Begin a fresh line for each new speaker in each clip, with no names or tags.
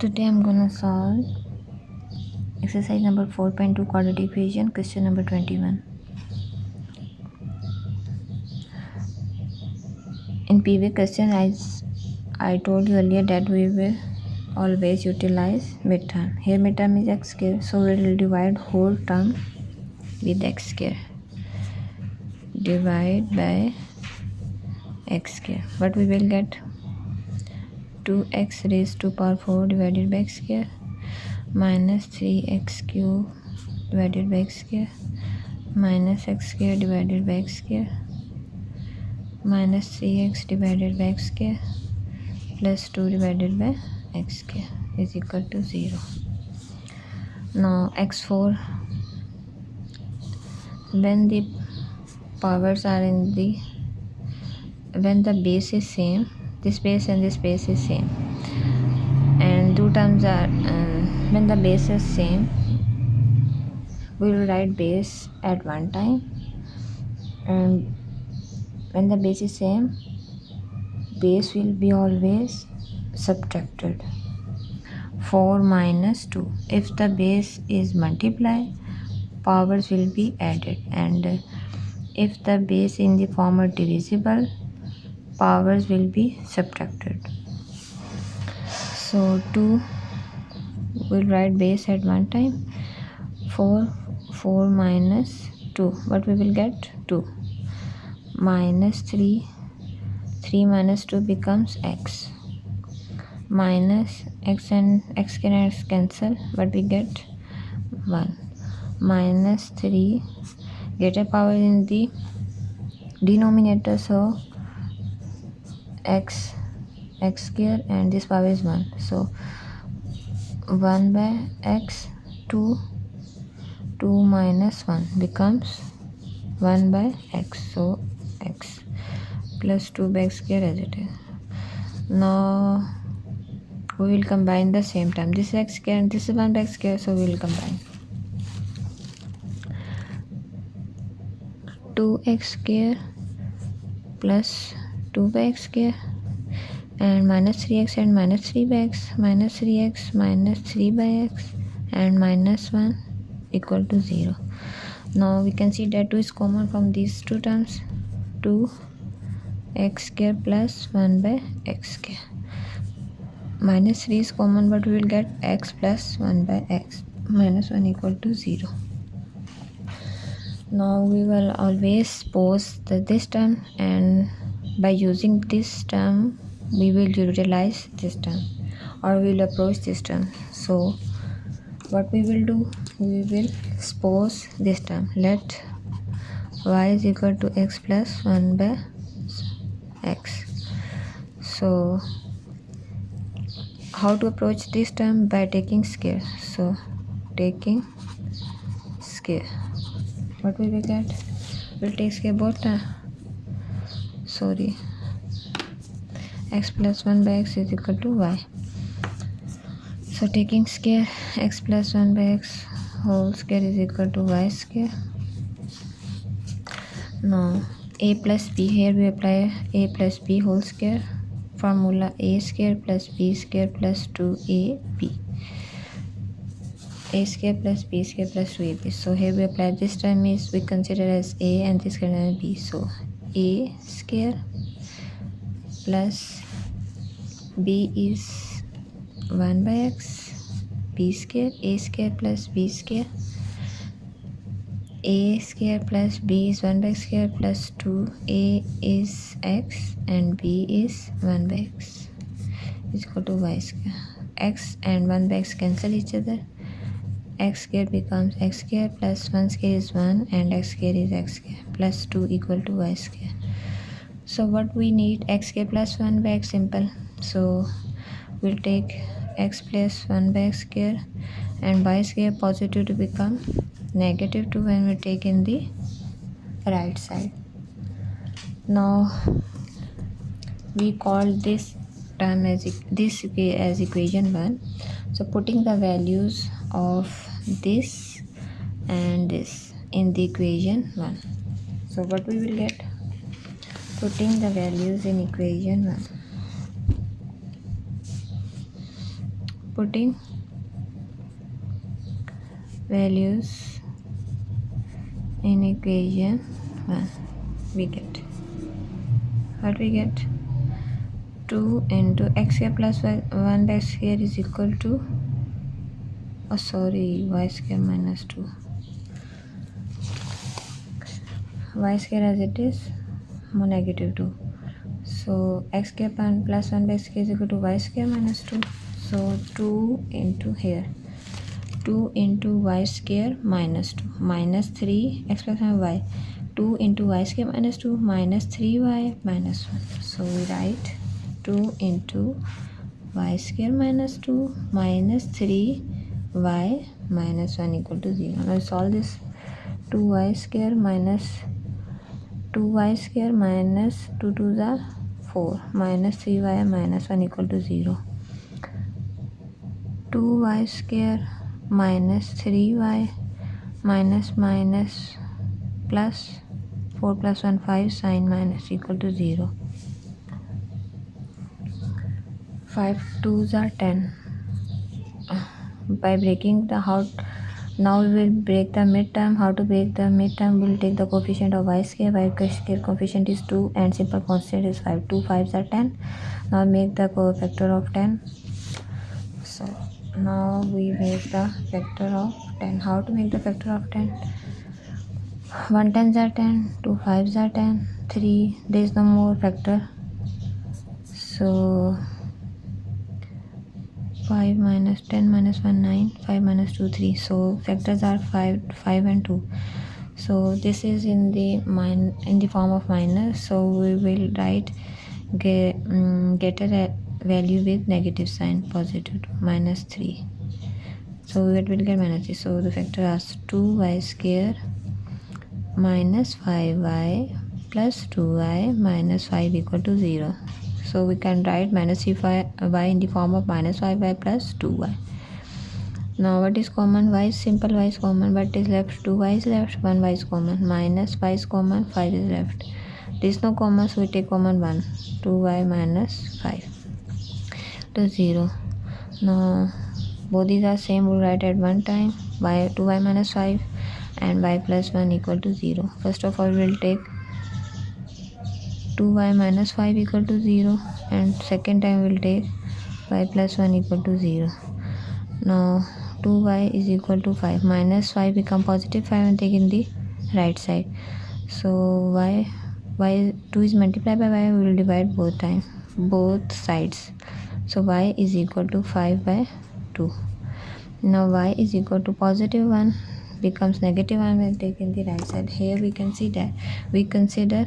Today I'm gonna solve exercise number 4.2 quadratic equation, question number 21. In previous question, I told you earlier that we will always utilize midterm. Here midterm is x square, so we will divide whole term with x square. Divide by x square. What we will get? 2x raised to power 4 divided by x square minus 3x cube divided by x square minus x square divided by x square minus 3x divided by x square plus 2 divided by x square is equal to 0. Now x4, when the powers are when the base is same, this base and this base is same, and two terms are when the base is same, we will write base at one time, and when the base is same, base will be always subtracted. 4 minus 2. If the base is multiplied, powers will be added, and if the base in the form of divisible, powers will be subtracted. So 2 will write base at one time. 4 minus 2. What we will get? 2 minus 3. 3 minus 2 becomes x. Minus x and x can cancel, but we get 1. Minus 3. Greater power in the denominator, so x square, and this power is 1. So 1 by x, 2 minus 1 becomes 1 by x. So x plus 2 by x square as it is. Now we will combine the same term. This is x square and this is 1 by x square, so we will combine. 2x square plus 2 by x square and minus 3x and minus 3 by x, minus 3x minus 3 by x, and minus 1 equal to 0. Now we can see that 2 is common from these two terms. 2x square plus 1 by x square. Minus 3 is common, but we will get x plus 1 by x. Minus 1 equal to 0. Now we will always pose this term, and by using this term we will utilize this term, or we will approach this term. So what we will do, we will suppose this term. Let y is equal to x plus 1 by x. So how to approach this term? By taking square. So taking square, what we will get? We'll take square both x plus 1 by x is equal to y. So taking square, x plus 1 by x whole square is equal to y square. Now a plus b, here we apply a plus b whole square, formula a square plus b square plus 2ab. A square plus b square plus 2ab. So here we apply this term is we consider as a, and this can as b. So a square plus b is 1 by x, b square, a square plus b square, a square plus b is 1 by x square plus 2a is x and b is 1 by x is equal to y square. X and 1 by x cancel each other. X square becomes x square plus 1 square is 1 and x square is x square plus 2 equal to y square. So what we need? X square plus 1 by x, simple. So we'll take x plus 1 by x square and y square positive to become negative 2 when we take in the right side. Now we call this term as equation 1. So putting the values of this and this in the equation 1. So what we will get? Putting the values in equation 1. putting values in equation 1, we get what we get 2 into x square plus 1 by x square is equal to y square minus 2, y square as it is more negative 2, so x square plus 1 by x square is equal to y square minus 2, so 2 into here 2 into y square minus 2 minus 3 x plus 1 y, 2 into y square minus 2 minus 3y minus 1, so we write 2 into y square minus 2 minus 3y minus 1 equal to 0. Now solve this. 2y square minus 2y square minus 2 to the 4 minus 3y minus 1 equal to 0. 2y square minus 3y minus plus 4 plus 1 5 sin minus equal to 0. 5 2s are 10. By breaking the now we will break the midterm. How to break the midterm? We'll take the coefficient of y square. Y square coefficient is 2 and simple constant is 5. 2 5s are 10. Now make the factor of 10. So now we make the factor of 10. How to make the factor of 10? 1 10s are 10, 2 5s are 10, 3 there is no more factor, so 5 minus 10 minus 1 9, 5 minus 2 3, so factors are 5 and 2, so this is in the form of minus, so we will write get a value with negative sign, positive 2 minus 3, so it will get minus 3, so the factor is 2y square minus 5y plus 2y minus 5 equal to 0. So we can write minus 3y in the form of minus 5y plus 2y. Now what is common? Y is simple, y is common, but is left 2y is left, 1y is common, minus y is common, 5 is left. There is no common, so we take common 1, 2y minus 5 to 0. Now both these are same, we write at one time, y 2y minus 5 and y plus 1 equal to 0. First of all, we will take 2y minus 5 equal to 0, and second time we will take y plus 1 equal to 0. Now 2y is equal to 5, minus 5 become positive 5 and take in the right side, so y 2 is multiplied by y, we will divide both sides, so y is equal to 5 by 2. Now y is equal to positive 1 becomes negative 1 when taken the right side. Here we can see that we consider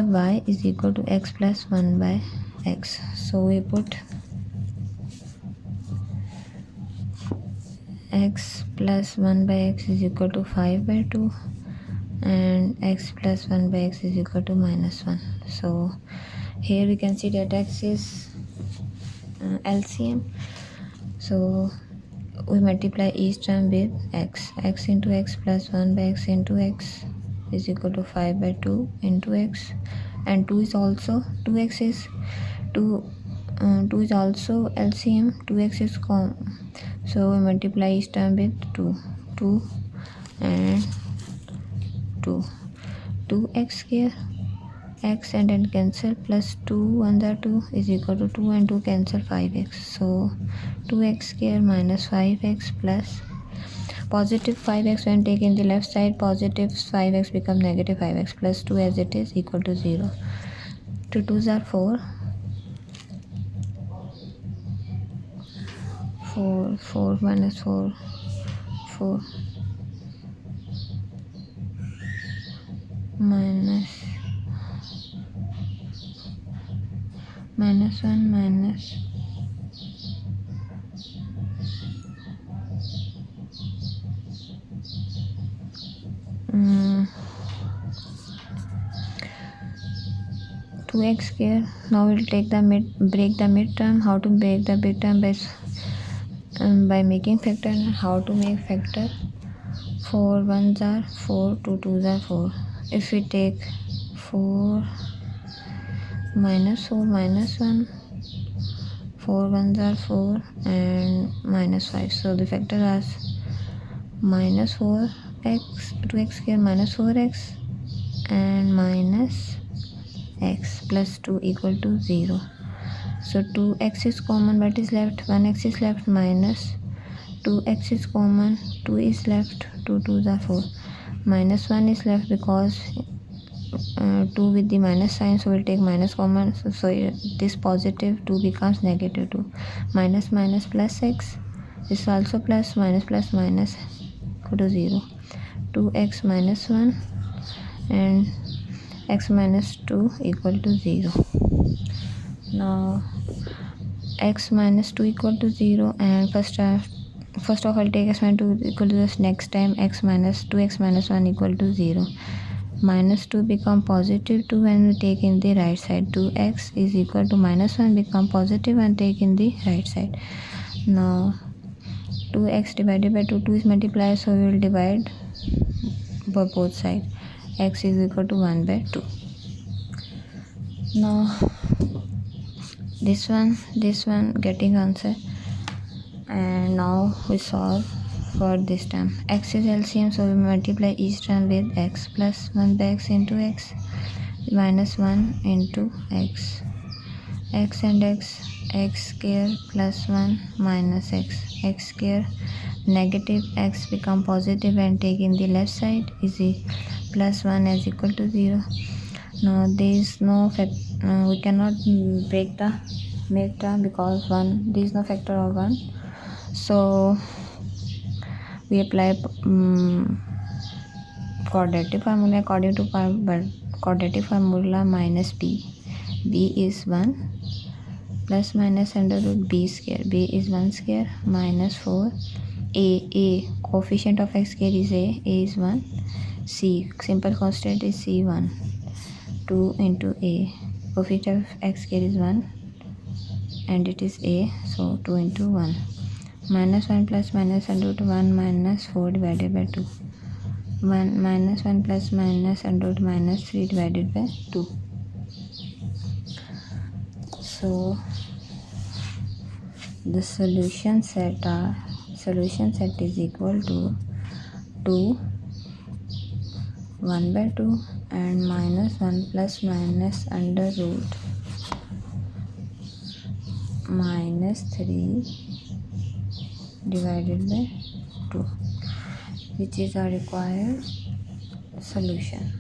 y is equal to x plus 1 by x, so we put x plus 1 by x is equal to 5 by 2 and x plus 1 by x is equal to minus 1. So here we can see that x is LCM, so we multiply each term with x into x plus 1 by x into x is equal to 5 by 2 into x, and 2 is also 2x is 2 is also LCM, 2x is so we multiply each term with 2 and 2x square x and then cancel, plus 2 1 are 2 is equal to 2 and 2 cancel 5x, so 2x square minus 5x plus positive 5x when taken the left side, positive 5x become negative 5x plus 2 as it is equal to 0. 2 2s are 4 minus 4 minus 1 minus 2x square. Now we'll take the break the midterm. How to break the midterm? By making factor. How to make factor? 4 1s are 4, 2 2s are 4. If we take 4 minus 4 minus 1 4 ones are 4 and minus 5. So the factor is minus 4x, 2x square minus 4x and minus x plus 2 equal to 0. So 2x is common, but is left 1x is left, minus 2x is common, 2 is left, 2 2s are 4, minus 1 is left because 2 with the minus sign, so we'll take minus common, so this positive 2 becomes negative 2, minus minus plus x is also plus, minus plus minus equal to 0, 2x minus 1 and x minus 2 equal to 0. Now x minus 2 equal to 0, and first of all take x minus 2 equal to this, next time x minus 2x minus 1 equal to 0. Minus 2 become positive 2 when we take in the right side. 2x is equal to minus 1 become positive and take in the right side. Now 2x divided by 2, 2 is multiplied, so we will divide by both sides. X is equal to 1 by 2. Now this one getting answer, and now we solve for this term. X is LCM, so we multiply each term with x plus 1 by x into x minus 1 into x, x and x, x square plus 1 minus x, x square, negative x become positive and take in the left side is a plus 1 is equal to 0. Now there is no we cannot break the make term because there is no factor of 1, so we apply quadratic formula. According to quadratic formula, minus b is 1 plus minus under root b square, b is 1 square minus 4, a coefficient of x square is a is 1, c simple constant is c1, 2 into a coefficient of x square is 1 and it is a, so 2 into 1, minus 1 plus minus under root 1 minus 4 divided by 2, 1 minus 1 plus minus under root minus 3 divided by 2. So the solution set is equal to 2, 1 by 2 and minus 1 plus minus under root minus 3 divided by 2, which is our required solution.